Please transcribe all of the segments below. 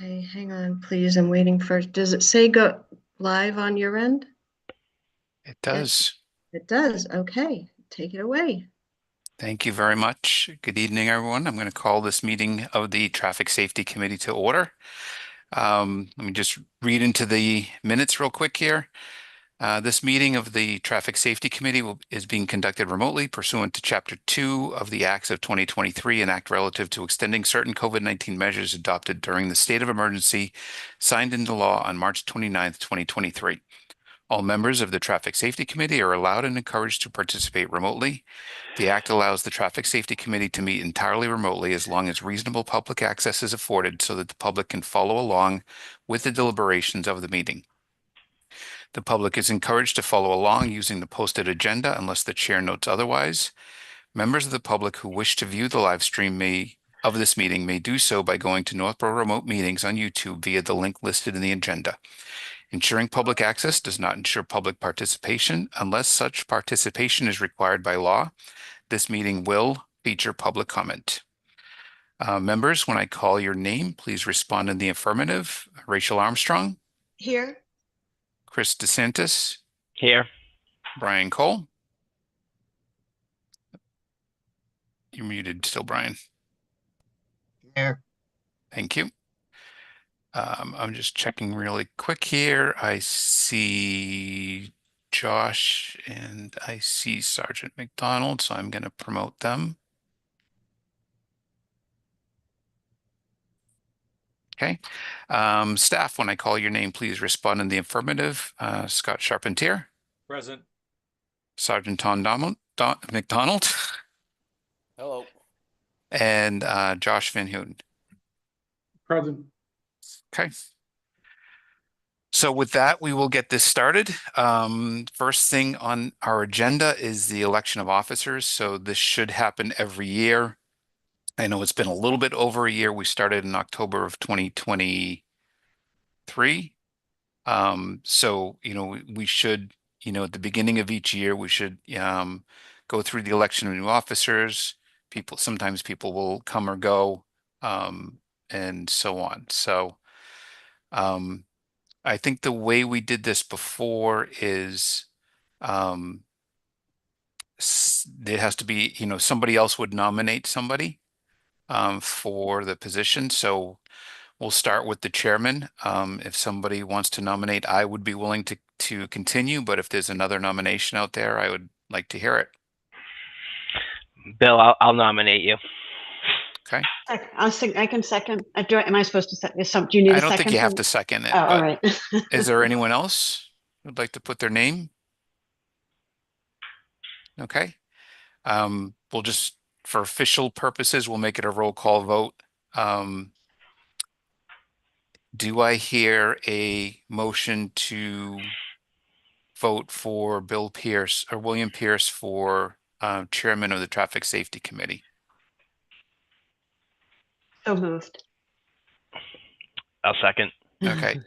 Okay, hang on, please. I'm waiting for, does it say go live on your end? It does. It does. Okay, take it away. Thank you very much. Good evening, everyone. I'm going to call this meeting of the Traffic Safety Committee to order. Let me just read into the minutes real quick here. This meeting of the Traffic Safety Committee is being conducted remotely pursuant to Chapter 2 of the Acts of 2023, an act relative to extending certain COVID-19 measures adopted during the state of emergency signed into law on March 29th, 2023. All members of the Traffic Safety Committee are allowed and encouraged to participate remotely. The Act allows the Traffic Safety Committee to meet entirely remotely as long as reasonable public access is afforded so that the public can follow along with the deliberations of the meeting. The public is encouraged to follow along using the posted agenda unless the chair notes otherwise. Members of the public who wish to view the live stream of this meeting may do so by going to Northborough Remote Meetings on YouTube via the link listed in the agenda. Ensuring public access does not ensure public participation unless such participation is required by law. This meeting will feature public comment. Members, when I call your name, please respond in the affirmative. Rachel Armstrong. Here. Chris DeSantis. Here. Brian Cole. You're muted still, Brian. Here. Thank you. I'm just checking really quick here. I see Josh and I see Sergeant McDonald, so I'm going to promote them. Okay. Staff, when I call your name, please respond in the affirmative. Scott Charpentier. Present. Sergeant Tom McDonald. Hello. And Josh Van Houten. Present. Okay. So with that, we will get this started. First thing on our agenda is the election of officers. So this should happen every year. I know it's been a little bit over a year. We started in October of 2023. So, we should, at the beginning of each year, we should go through the election of new officers. Sometimes people will come or go, and so on. So I think the way we did this before is there has to be, somebody else would nominate somebody for the position. So we'll start with the chairman. If somebody wants to nominate, I would be willing to continue, but if there's another nomination out there, I would like to hear it. Bill, I'll nominate you. Okay. I can second. Am I supposed to second? Do you need a second? I don't think you have to second it. Oh, all right. Is there anyone else who'd like to put their name? Okay. We'll just, for official purposes, we'll make it a roll call vote. Do I hear a motion to vote for Bill Pierce or William Pierce for chairman of the Traffic Safety Committee? So moved. I'll second. Okay.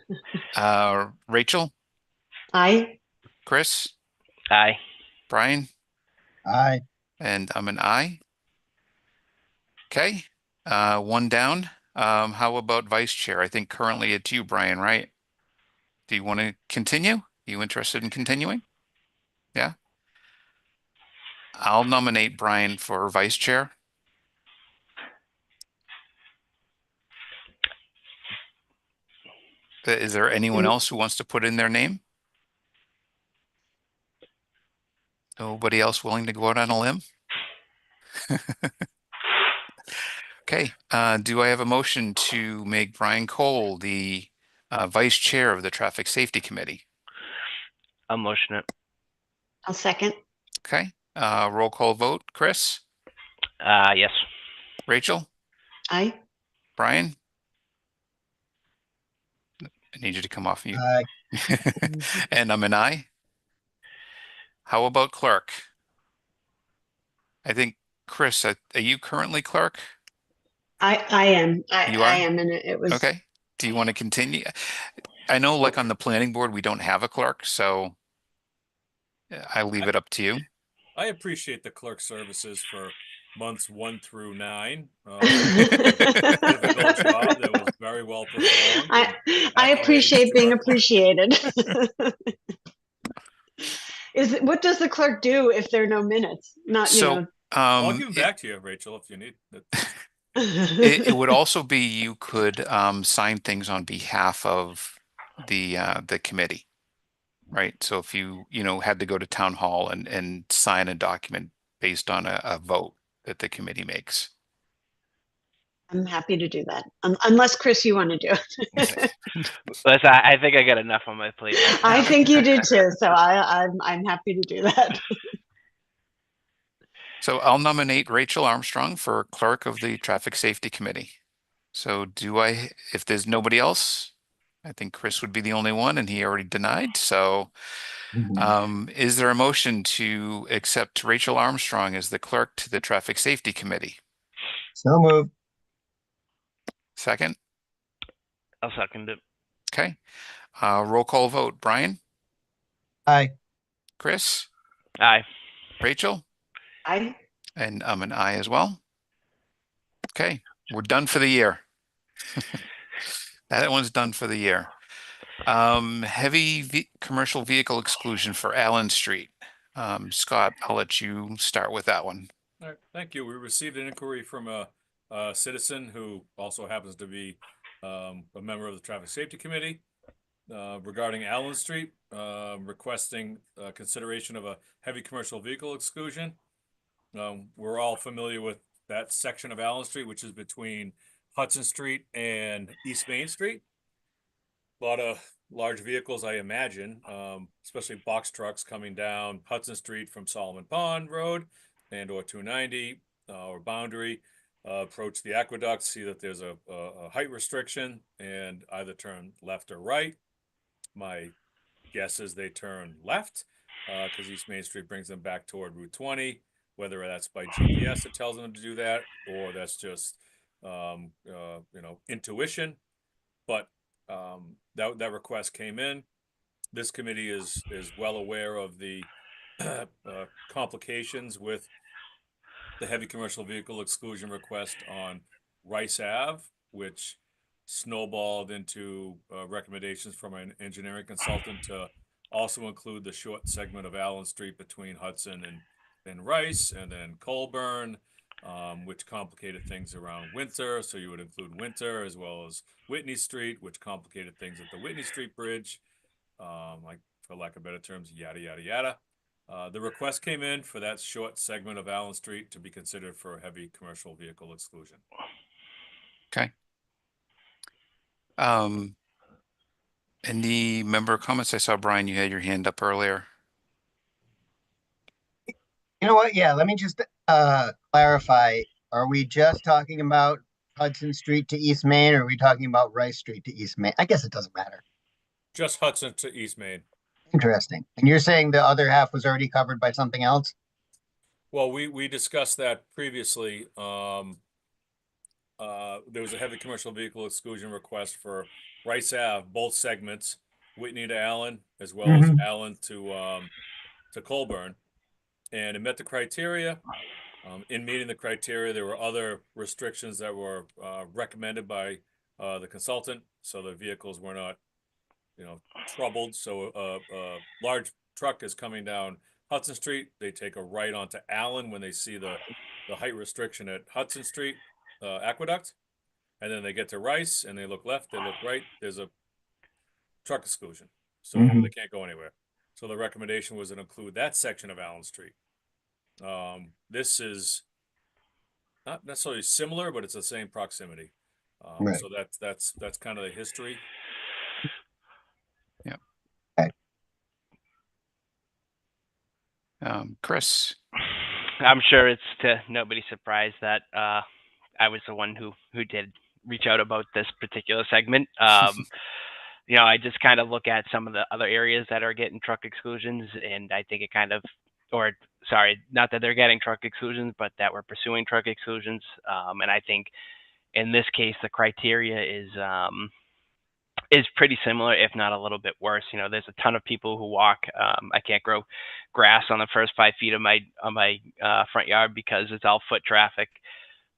Rachel? Aye. Chris? Aye. Brian? Aye. And I'm an aye. Okay. One down. How about vice chair? I think currently it's you, Brian, right? Do you want to continue? Are you interested in continuing? Yeah. I'll nominate Brian for vice chair. Is there anyone else who wants to put in their name? Nobody else willing to go out on a limb? Okay. Do I have a motion to make Brian Cole the vice chair of the Traffic Safety Committee? I'll motion it. I'll second. Okay. Roll call vote. Chris? Yes. Rachel? Aye. Brian? I need you to come off mute. Aye. And I'm an aye. How about clerk? I think, Chris, are you currently clerk? I am. You are? I am, and it was Okay. Do you want to continue? I know, like on the planning board, we don't have a clerk, so I leave it up to you. I appreciate the clerk services for months 1 through 9. Difficult job that was very well performed. I Accolades appreciate to being our clerk. appreciated. What does the clerk do if there are no minutes? Not, you So, know. I'll give them back to you, Rachel, if you need. it would also be you could sign things on behalf of the committee, right? So if you had to go to town hall and sign a document based on a vote that the committee makes. I'm happy to do that. Unless, Chris, you want to do it. Listen, I think I got enough on my plate. I think you do too. So I'm happy to do that. So I'll nominate Rachel Armstrong for clerk of the Traffic Safety Committee. So if there's nobody else, I think Chris would be the only one, and he already denied. So is there a motion to accept Rachel Armstrong as the clerk to the Traffic Safety Committee? So moved. Second? I'll second it. Okay. Roll call vote. Brian? Aye. Chris? Aye. Rachel? And I'm an aye as well. Okay, we're done for the year. That one's done for the year. Heavy commercial vehicle exclusion for Allen Street. Scott, I'll let you start with that one. All right, thank you. We received an inquiry from a citizen who also happens to be a member of the Traffic Safety Committee regarding Allen Street, requesting consideration of a heavy commercial vehicle exclusion. We're all familiar with that section of Allen Street, which is between Hudson Street and East Main Street. A lot of large vehicles, I imagine, especially box trucks coming down Hudson Street from Solomon Pond Road and or 290 or Boundary, approach the aqueduct, see that there's a height restriction and either turn left or right. My guess is they turn left because East Main Street brings them back toward Route 20, whether that's by GPS that tells them to do that or that's just intuition. But that request came in. This committee is well aware of the complications with the heavy commercial vehicle exclusion request on Rice Ave, which snowballed into recommendations from an engineering consultant to also include the short segment of Allen Street between Hudson and Rice, and then Colburn, which complicated things around Winter. So you would include Winter as well as Whitney Street, which complicated things at the Whitney Street Bridge, like for lack of better terms, yada, yada, yada. The request came in for that short segment of Allen Street to be considered for a heavy commercial vehicle exclusion. Okay. Any member comments? I saw, Brian, you had your hand up earlier. You know what? Yeah, let me just clarify. Are we just talking about Hudson Street to East Main, or are we talking about Rice Street to East Main? I guess it doesn't matter. Just Hudson to East Main. Interesting. And you're saying the other half was already covered by something else? Well, we discussed that previously. There was a heavy commercial vehicle exclusion request for Rice Ave, both segments, Whitney to Allen, as well as Allen to Colburn, and it met the criteria. In meeting the criteria, there were other restrictions that were recommended by the consultant, so the vehicles were not, troubled. So a large truck is coming down Hudson Street. They take a right onto Allen when they see the height restriction at Hudson Street Aqueduct, and then they get to Rice and they look left, they look right. There's a truck exclusion, so they can't go anywhere. So the recommendation was to include that section of Allen Street. This is not necessarily similar, but it's the same proximity. Right. So that's kind of the history. Yeah. Okay. Chris. I'm sure it's to nobody's surprise that I was the one who did reach out about this particular segment. I just kind of look at some of the other areas that are getting truck exclusions, and I think it kind of, or sorry, not that they're getting truck exclusions, but that we're pursuing truck exclusions. And I think in this case, the criteria is pretty similar, if not a little bit worse. You know, there's a ton of people who walk. I can't grow grass on the first 5 feet of my front yard because it's all foot traffic.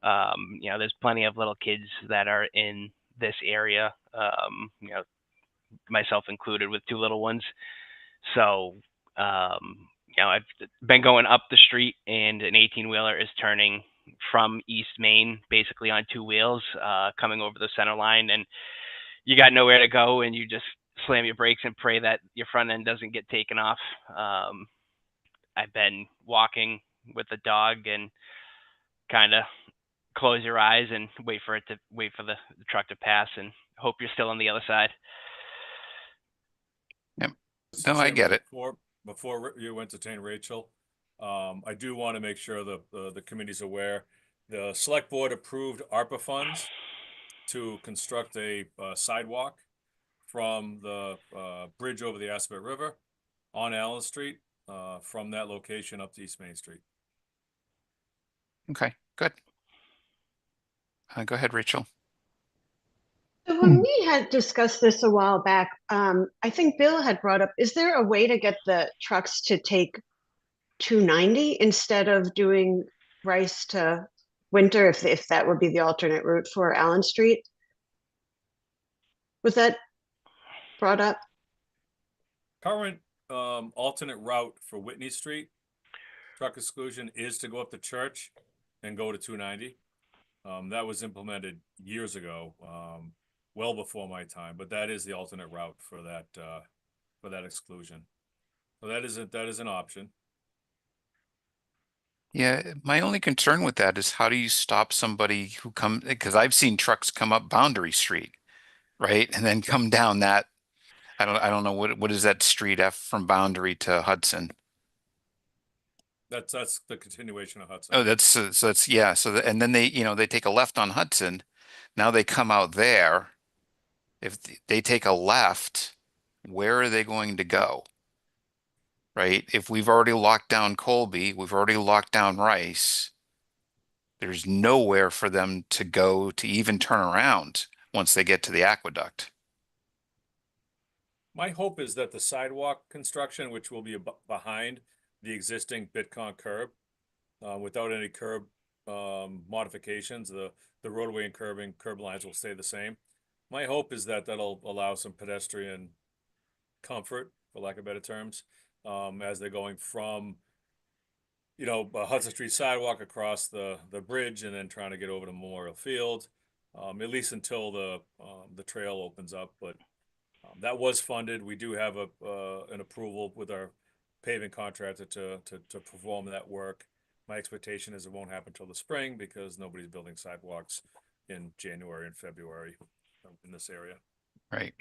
You know, there's plenty of little kids that are in this area. You know, myself included, with 2 little ones. So, you know, I've been going up the street, and an 18-wheeler is turning from East Main, basically on 2 wheels, coming over the center line, and you got nowhere to go, and you just slam your brakes and pray that your front end doesn't get taken off. I've been walking with the dog and kind of close your eyes and wait for the truck to pass and hope you're still on the other side. Mr. No, I Chairman, get it. Before you entertain Rachel, I do want to make sure the committee's aware. The select board approved ARPA funds to construct a sidewalk from the bridge over the Aspet River on Allen Street, from that location up to East Main Street. Okay, good. Go ahead, Rachel. So when we had discussed this a while back, I think Bill had brought up, is there a way to get the trucks to take 290 instead of doing Rice to Winter, if that would be the alternate route for Allen Street? Was that brought up? Current alternate route for Whitney Street truck exclusion is to go up to Church and go to 290. That was implemented years ago, well before my time, but that is the alternate route for that exclusion. So that is an option. Yeah, my only concern with that is how do you stop somebody who because I've seen trucks come up Boundary Street, right? And then come down that, I don't know what is that street from Boundary to Hudson. That's the continuation of Hudson. Oh, so that's, yeah. And then they, they take a left on Hudson. Now they come out there. If they take a left, where are they going to go? Right? If we've already locked down Colby, we've already locked down Rice. There's nowhere for them to go to even turn around once they get to the aqueduct. My hope is that the sidewalk construction, which will be behind the existing Bitcon curb, without any curb modifications, the roadway and curb lines will stay the same. My hope is that that'll allow some pedestrian comfort, for lack of better terms, as they're going from, Hudson Street sidewalk across the bridge and then trying to get over to Memorial Field, at least until the trail opens up. But that was funded. We do have an approval with our paving contractor to perform that work. My expectation is it won't happen till the spring because nobody's building sidewalks in January and February in this area. Right.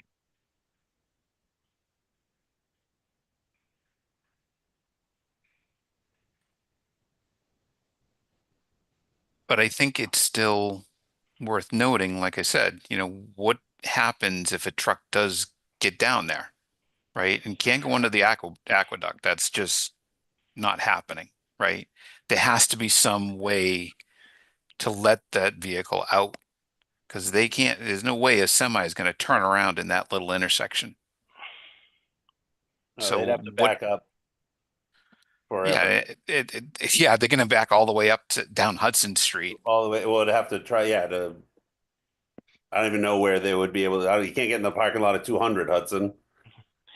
But I think it's still worth noting, like I said, what happens if a truck does get down there, right? And can't go under the aqueduct. That's just not happening, right? There has to be some way to let that vehicle out because there's no way a semi is going to turn around in that little intersection. No, So they'd have to back up forever. Yeah, they're going to back all the way up to down Hudson Street. All the way. Well, would have to try. Yeah, I don't even know where they would be able to. You can't get in the parking lot at 200 Hudson.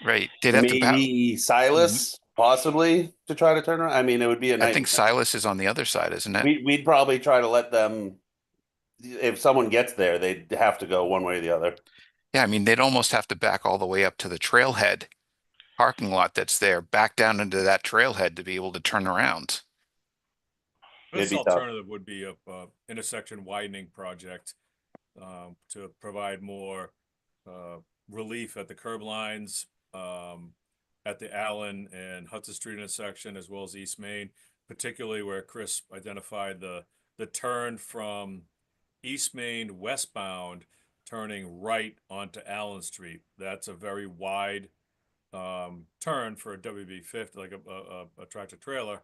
Right. They'd have Maybe Silas, possibly, to try to turn around. I mean, it would be a nightmare. I think Silas is on the other side, isn't it? We'd probably try to let them. If someone gets there, they'd have to go one way or the other. Yeah, I mean, they'd almost have to back all the way up to the trailhead parking lot that's there, back down into that trailhead to be able to turn around. This alternative would be a intersection widening project to provide more relief at the curb lines at the Allen and Hudson Street intersection, as well as East Main, particularly where Chris identified the turn from East Main westbound, turning right onto Allen Street. That's a very wide turn for a WB50, like a tractor trailer.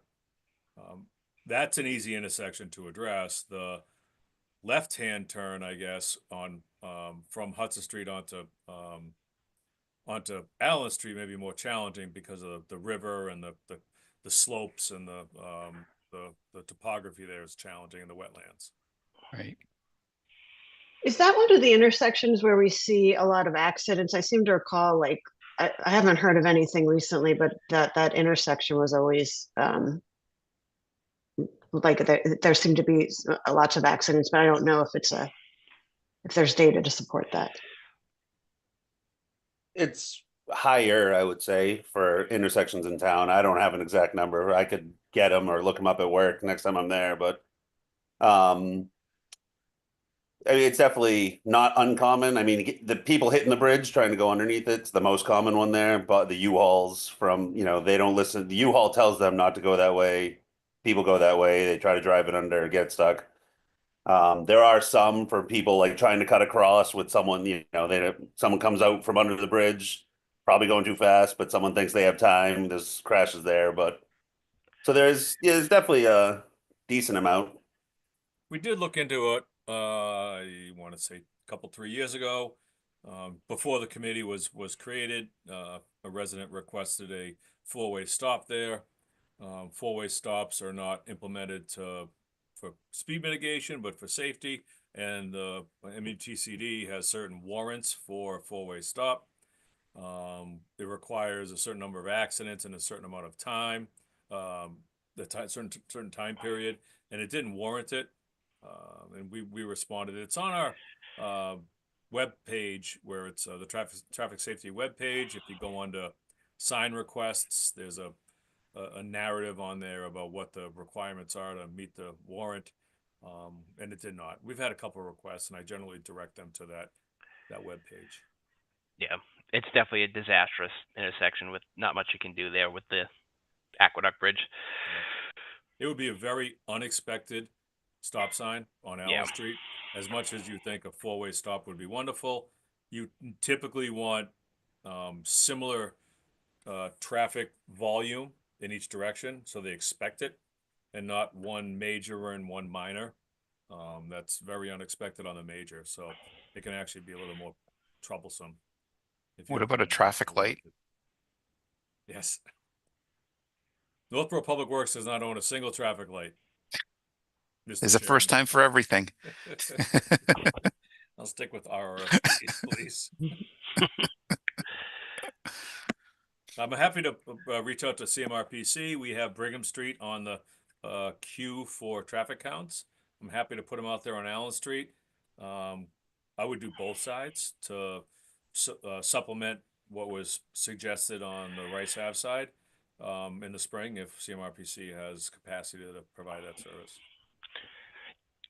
That's an easy intersection to address. The left-hand turn, I guess, on, from Hudson Street onto Allen Street may be more challenging because of the river and the slopes and the topography there is challenging in the wetlands. Right. Is that one of the intersections where we see a lot of accidents? I seem to recall, like, I haven't heard of anything recently, but that intersection was always like there seemed to be lots of accidents, but I don't know if there's data to support that. It's higher, I would say, for intersections in town. I don't have an exact number. I could get them or look them up at work next time I'm there, but I mean, it's definitely not uncommon. I mean, the people hitting the bridge trying to go underneath it's the most common one there, but the U-Hauls from, they don't listen. The U-Haul tells them not to go that way. People go that way. They try to drive it under, get stuck. There are some for people like trying to cut across with someone, someone comes out from under the bridge, probably going too fast, but someone thinks they have time. There's crashes there, but so there's definitely a decent amount. We did look into it, I want to say a couple, 3 years ago. Before the committee was created, a resident requested a four-way stop there. Four-way stops are not implemented for speed mitigation, but for safety. And the MUTCD has certain warrants for a four-way stop. It requires a certain number of accidents in a certain amount of time, certain time period, and it didn't warrant it. And we responded. It's on our web page where it's the traffic safety web page. If you go on to sign requests, there's a narrative on there about what the requirements are to meet the warrant, and it did not. We've had a couple of requests, and I generally direct them to that web page. Yeah, it's definitely a disastrous intersection with not much you can do there with the Aqueduct Bridge. It would be a very unexpected stop sign on Allen Street. As much as you think a four-way stop would be wonderful, you typically want similar traffic volume in each direction, so they expect it, and not one major and one minor. That's very unexpected on the major, so it can actually be a little more troublesome. What about a traffic light? Yes. Northborough Public Works does not own a single traffic light. There's a first time for everything. I'll stick with RRSPs, please. I'm happy to reach out to CMRPC. We have Brigham Street on the queue for traffic counts. I'm happy to put them out there on Allen Street. I would do both sides to supplement what was suggested on the Rice Ave side in the spring if CMRPC has capacity to provide that service.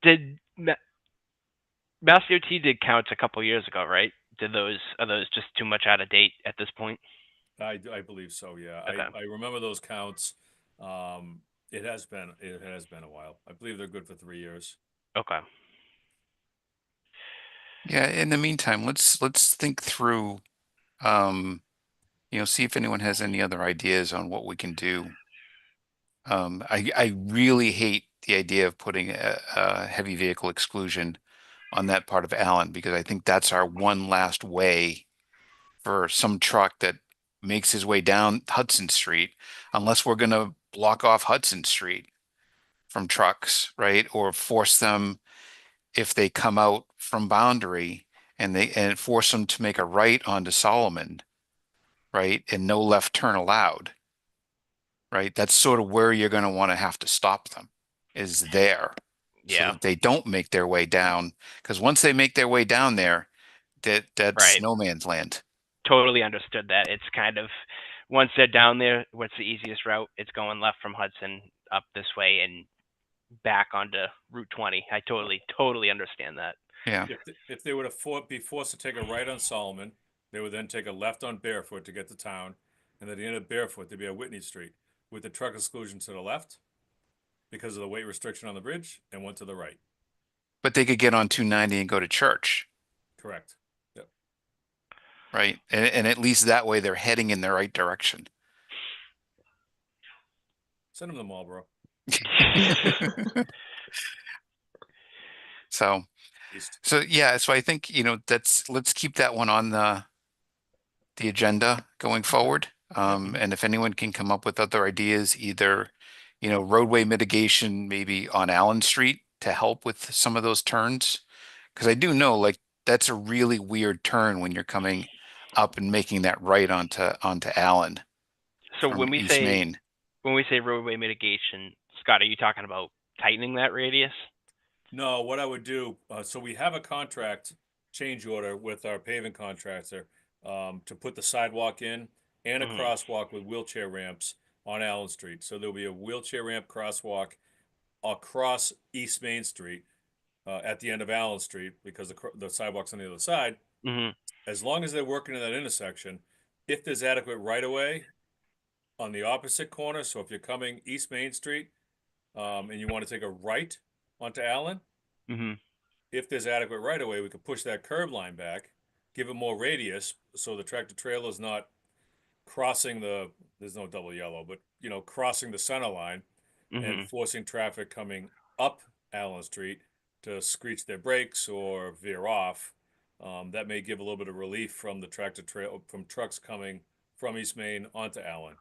Did Mass DOT did counts a couple years ago, right? Are those just too much out of date at this point? I believe so. Yeah, okay. I remember those counts. It has been a while. I believe they're good for 3 years. Okay. Yeah. In the meantime, let's think through, see if anyone has any other ideas on what we can do. I really hate the idea of putting a heavy vehicle exclusion on that part of Allen, because I think that's our one last way for some truck that makes his way down Hudson Street, unless we're going to block off Hudson Street from trucks, right? Or force them, if they come out from Boundary and force them to make a right onto Solomon, right? And no left turn allowed, right? That's sort of where you're going to want to have to stop them, is there. Yeah. So that they don't make their way down, because once they make their way down there, that's right. no man's land. Totally understood that. It's kind of, once they're down there, what's the easiest route? It's going left from Hudson up this way and back onto Route 20. I totally understand that. Yeah. If they would have be forced to take a right on Solomon, they would then take a left on Barefoot to get to town, and at the end of Barefoot, they'd be at Whitney Street with the truck exclusion to the left because of the weight restriction on the bridge, and went to the right. But they could get on 290 and go to church. Correct. Yep. Right. And at least that way they're heading in the right direction. Send them to Marlboro. So, East. so yeah, so I think, let's keep that one on the agenda going forward. And if anyone can come up with other ideas, either, roadway mitigation, maybe on Allen Street to help with some of those turns. Because I do know, like, that's a really weird turn when you're coming up and making that right onto Allen So from East Main. when we say roadway mitigation, Scott, are you talking about tightening that radius? No, what I would do, so we have a contract change order with our paving contractor to put the sidewalk in and a crosswalk with wheelchair ramps on Allen Street. So there'll be a wheelchair ramp crosswalk across East Main Street at the end of Allen Street because the sidewalk's on the other side. Mm-hmm. As long as they're working in that intersection, if there's adequate right of way on the opposite corner, so if you're coming East Main Street and you want to take a right onto Allen, Mm-hmm. if there's adequate right of way, we could push that curb line back, give it more radius, so the tractor trailer is not crossing there's no double yellow, but crossing the center line and forcing traffic coming up Allen Street to screech their brakes or veer off. That may give a little bit of relief from the tractor trail from trucks coming from East Main onto Allen.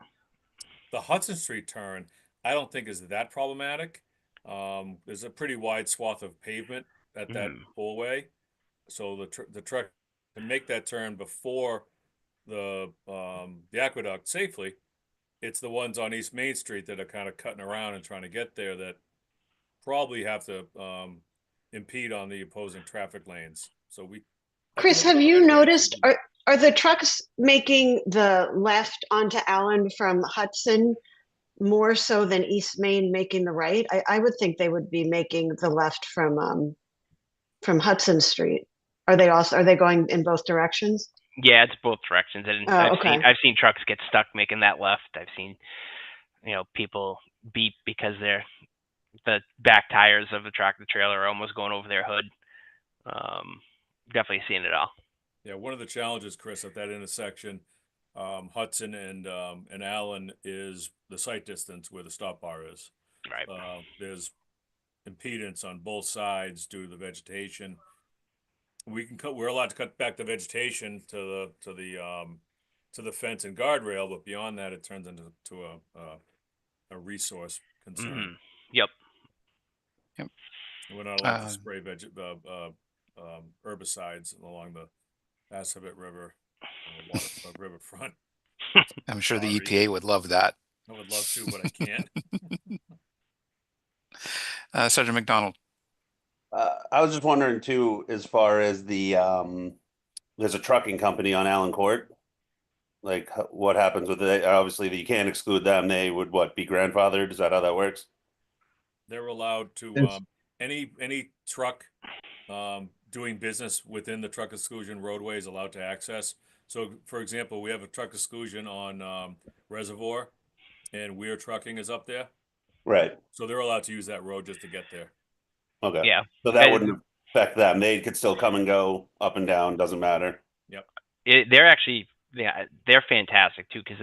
The Hudson Street turn, I don't think is that problematic. There's a pretty wide swath of pavement at that four-way, so the truck can make that turn before the aqueduct safely. It's the ones on East Main Street that are kind of cutting around and trying to get there that probably have to impede on the opposing traffic lanes. So Chris, have you noticed, are the trucks making the left onto Allen from Hudson more so than East Main making the right? I would think they would be making the left from Hudson Street. Are they going in both directions? Yeah, it's both directions, and okay. I've seen trucks get stuck making that left. I've seen, people beep because the back tires of the tractor trailer are almost going over their hood. Definitely seeing it all. Yeah, one of the challenges, Chris, at that intersection, Hudson and Allen, is the sight distance where the stop bar is. Right. There's impedance on both sides due to the vegetation. We're allowed to cut back the vegetation to the fence and guardrail, but beyond that, it turns into a resource concern. Yep. We're not allowed to spray herbicides along the Assabet River riverfront. I'm sure the EPA would love that. I would love to, but I can't. Sergeant McDonald. I was just wondering too, as far as there's a trucking company on Allen Court. Like, what happens with it? Obviously, you can't exclude them. They would be grandfathered? Is that how that works? They're allowed to any truck doing business within the truck exclusion roadway is allowed to access. So, for example, we have a truck exclusion on Reservoir, and Weir Trucking is up there. Right. So they're allowed to use that road just to get there. Okay. Yeah. So that wouldn't affect them. They could still come and go up and down. Doesn't matter. Yep. They're actually, they're fantastic too, because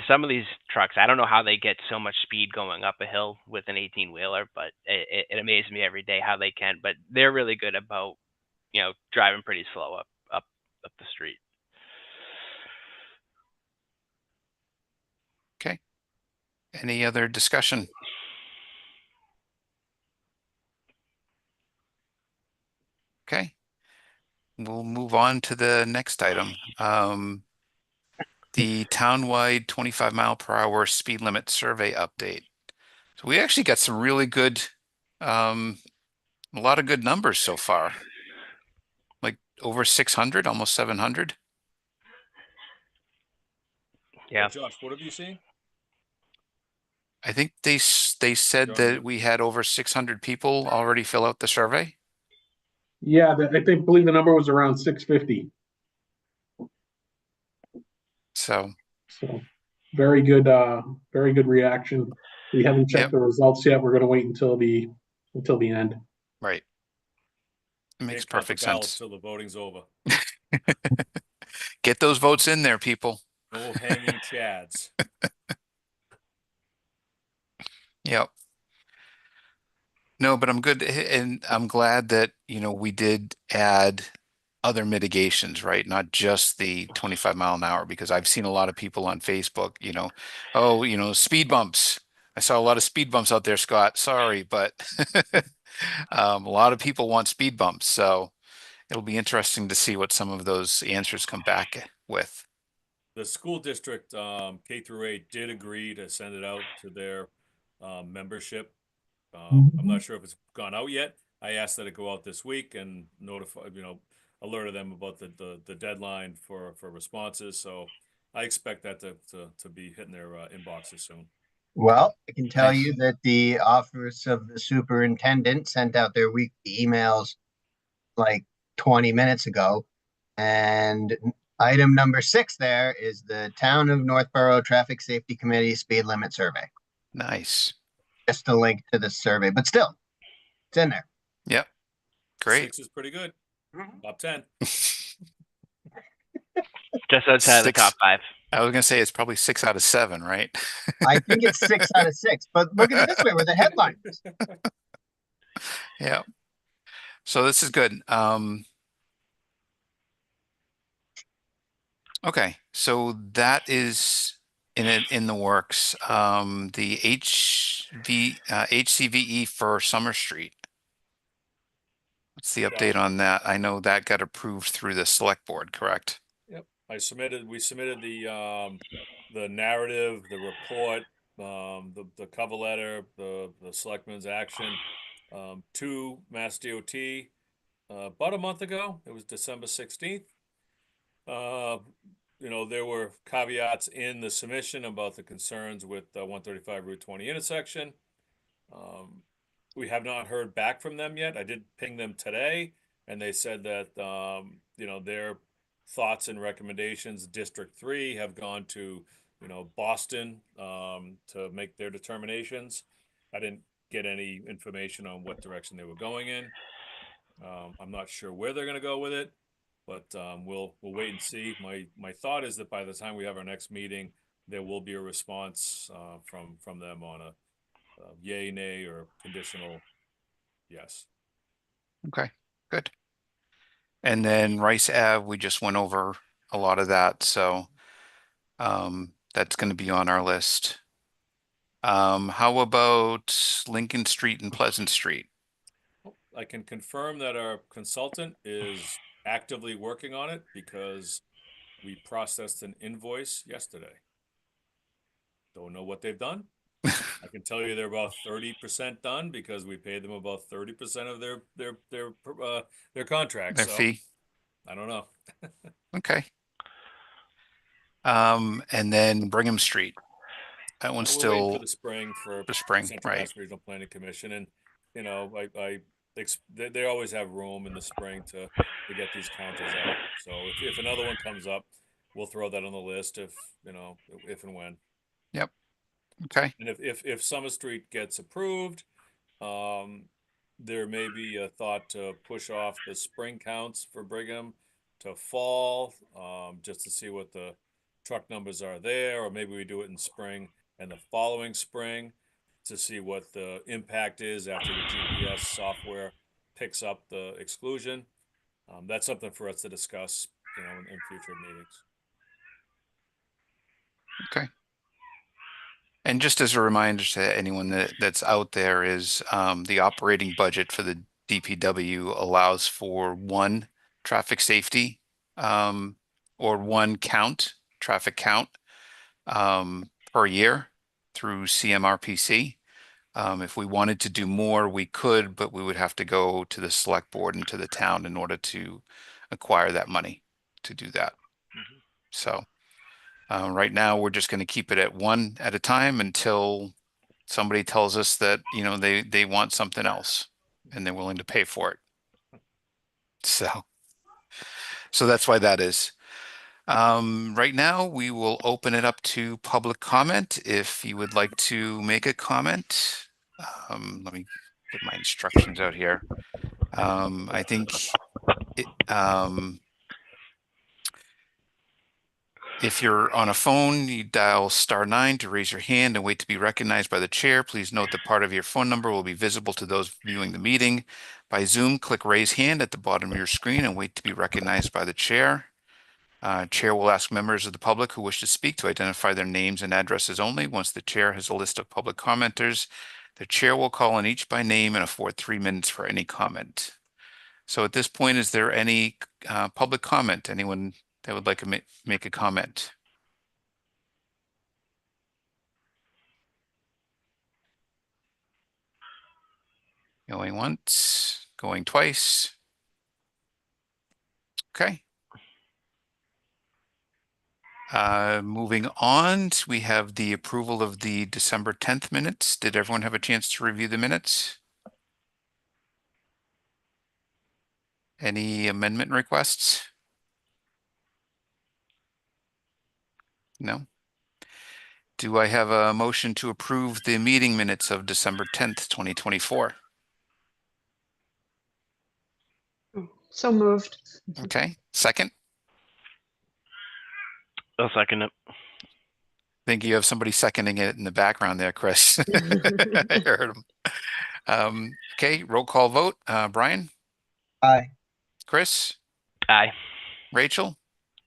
some of these trucks, I don't know how they get so much speed going up a hill with an 18-wheeler, but it amazes me every day how they can. But they're really good about, driving pretty slow up the street. Okay. Any other discussion? Okay. We'll move on to the next item. The townwide 25-mile-per-hour speed limit survey update. So we actually got some really good, a lot of good numbers so far. Like over 600, almost 700. Yeah. Josh, what have you seen? I think they said that we had over 600 people already fill out the survey. Yeah, I believe the number was around 650. So very good reaction. We haven't checked the results yet. We're going to wait until the end. Right. It makes Can't count perfect the ballots sense. till the voting's over. Get those votes in there, people. No hanging chads. Yep. No, but I'm good. And I'm glad that, we did add other mitigations, right? Not just the 25 mile an hour, because I've seen a lot of people on Facebook, oh, speed bumps. I saw a lot of speed bumps out there, Scott. Sorry, but a lot of people want speed bumps. So it'll be interesting to see what some of those answers come back with. The school district, K through 8 did agree to send it out to their, membership. I'm not sure if it's gone out yet. I asked that it go out this week and notify, alerted them about the deadline for responses. So I expect that to be hitting their inboxes soon. Well, I can tell Nice. you that the office of the superintendent sent out their weekly emails like 20 minutes ago. And item number 6 there is the Town of Northborough Traffic Safety Committee Speed Limit Survey. Nice. Just a link to the survey, but still, it's in there. Yep. Great. 6 is pretty good. Top 10. Just outside of the 6. top 5. I was gonna say it's probably 6 out of 7, right? I think it's 6 out of 6, but look at it this way, where the headline is. Yeah. So this is good. Okay, so that is in the works. The HCVE for Summer Street. What's the update on that? I know that got approved through the select board, correct? Yep. We submitted the narrative, the report, the cover letter, the selectmen's action, to Mass DOT, about a month ago. It was December 16th. There were caveats in the submission about the concerns with the 135 Route 20 intersection. We have not heard back from them yet. I did ping them today, and they said that, their thoughts and recommendations, District 3 have gone to, Boston, to make their determinations. I didn't get any information on what direction they were going in. I'm not sure where they're going to go with it, but we'll wait and see. My thought is that by the time we have our next meeting, there will be a response from them on a yay, nay, or conditional yes. Okay, good. And then Rice Ave, we just went over a lot of that, so that's going to be on our list. How about Lincoln Street and Pleasant Street? I can confirm that our consultant is actively working on it because we processed an invoice yesterday. Don't know what they've done. I can tell you they're about 30% done because we paid them about 30% of their contract. Their so fee? I don't know. Okay. And then Brigham Street. That one's We're waiting still for the spring for the spring, Central right? Mass Regional Planning Commission, and they always have room in the spring to get these counters out. So if another one comes up, we'll throw that on the list if and when. Yep. Okay. And if Summer Street gets approved, there may be a thought to push off the spring counts for Brigham to fall, just to see what the truck numbers are there, or maybe we do it in spring and the following spring to see what the impact is after the GPS software picks up the exclusion. That's something for us to discuss, in future meetings. Okay. And just as a reminder to anyone that's out there is the operating budget for the DPW allows for one traffic safety or one traffic count per year through CMRPC. If we wanted to do more, we could, but we would have to go to the select board and to the town in order to acquire that money to do that. Mm-hmm. So right now, we're just going to keep it at one at a time until somebody tells us that, they want something else and they're willing to pay for it. So that's why that is. Right now, we will open it up to public comment. If you would like to make a comment, let me get my instructions out here. I think If you're on a phone, you dial *9 to raise your hand and wait to be recognized by the chair. Please note that part of your phone number will be visible to those viewing the meeting. By Zoom, click raise hand at the bottom of your screen and wait to be recognized by the chair. Chair will ask members of the public who wish to speak to identify their names and addresses only. Once the chair has a list of public commenters, the chair will call on each by name and afford 3 minutes for any comment. So at this point, is there any public comment? Anyone that would like to make a comment? Going once, going twice. Okay. Moving on, we have the approval of the December 10th minutes. Did everyone have a chance to review the minutes? Any amendment requests? No. Do I have a motion to approve the meeting minutes of December 10th, 2024? So moved. Okay, second. I'll second it. I think you have somebody seconding it in the background there, Chris. I heard him. Okay, roll call vote. Brian? Aye. Chris? Aye. Rachel?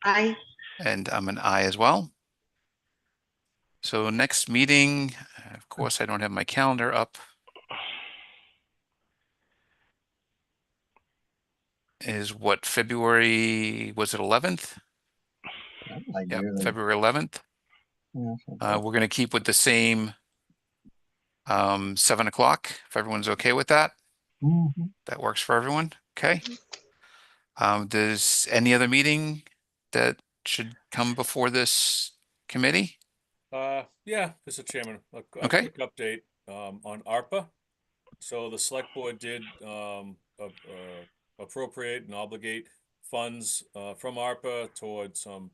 Aye. And I'm an aye as well. So next meeting, of course, I don't have my calendar up. Is what, February, was it 11th? Like Yep, really. February 11th. Yeah, We're going to keep with the same 7 o'clock, if everyone's okay with that. Mhm. That works for everyone. Okay. Does any other meeting that should come before this committee? Yeah, Mr. Chairman, a Okay. quick update on ARPA. So the select board did appropriate and obligate funds from ARPA towards some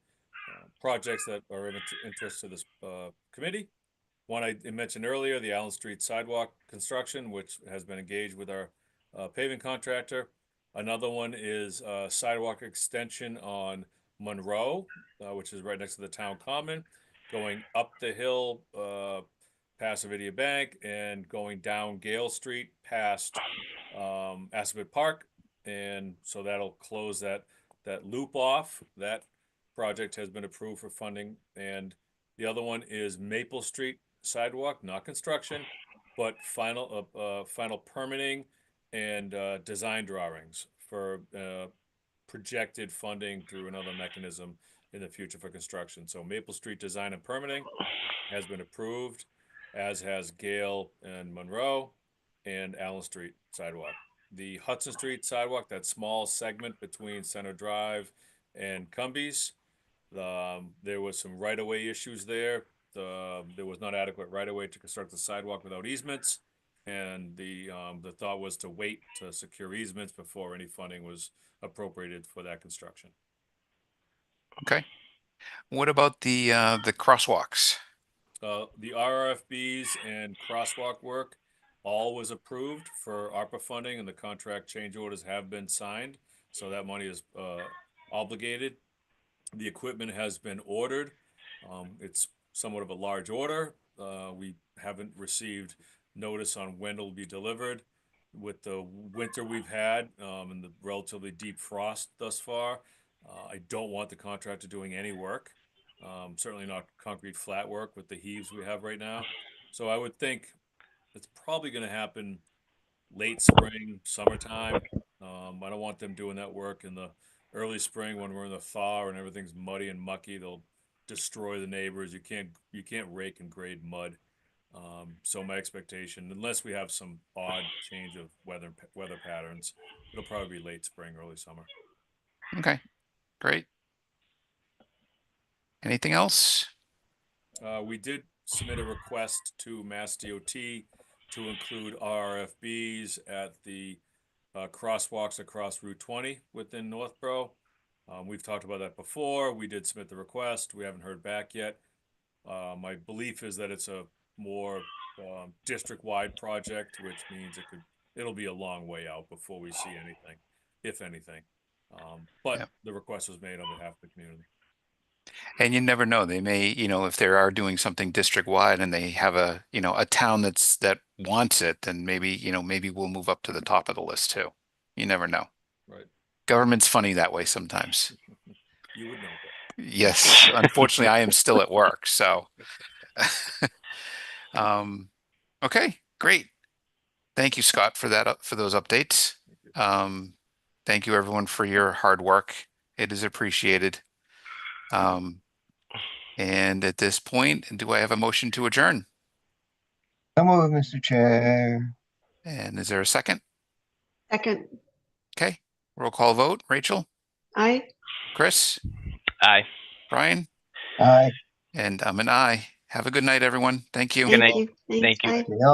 projects that are of interest to this committee. One I mentioned earlier, the Allen Street sidewalk construction, which has been engaged with our paving contractor. Another one is sidewalk extension on Monroe, which is right next to the town common, going up the hill past Avidia Bank and going down Gale Street past Assabet Park. And so that'll close that loop off. That project has been approved for funding. And the other one is Maple Street sidewalk, not construction, but final permitting and design drawings for projected funding through another mechanism in the future for construction. So Maple Street design and permitting has been approved, as has Gale and Monroe and Allen Street sidewalk. The Hudson Street sidewalk, that small segment between Center Drive and Cumbies, there was some right-of-way issues there. There was not adequate right-of-way to construct the sidewalk without easements, and the thought was to wait to secure easements before any funding was appropriated for that construction. Okay. What about the crosswalks? The RFBs and crosswalk work all was approved for ARPA funding, and the contract change orders have been signed, so that money is obligated. The equipment has been ordered. It's somewhat of a large order. We haven't received notice on when it'll be delivered. With the winter we've had and the relatively deep frost thus far, I don't want the contractor doing any work. Certainly not concrete flat work with the heaves we have right now. So I would think it's probably going to happen late spring, summertime. I don't want them doing that work in the early spring when we're in the thaw and everything's muddy and mucky. They'll destroy the neighbors. You can't rake and grade mud. So my expectation, unless we have some odd change of weather patterns, it'll probably be late spring, early summer. Okay, great. Anything else? We did submit a request to Mass DOT to include RFBs at the crosswalks across Route 20 within Northborough. We've talked about that before. We did submit the request. We haven't heard back yet. My belief is that it's a more district-wide project, which means it'll be a long way out before we see anything, if anything. But Yep. the request was made on behalf of the community. And you never know. They may, if they are doing something district wide and they have a, a town that wants it, then maybe, maybe we'll move up to the top of the list too. You never know. Right. Government's funny that way sometimes. You would know that. Yes. Unfortunately, I am still at work, so. Okay, great. Thank you, Scott, for that, for those updates. Thank you everyone for your hard work. It is appreciated. And at this point, do I have a motion to adjourn? So moved, Mr. Chair. And is there a second? Second, Okay, roll call vote. Rachel, I. Chris, Aye. Brian, Aye. and I'm an aye. Have a good night, everyone. Thank you. Good night. Thank you. Thank Thanks, you. bye. See you later.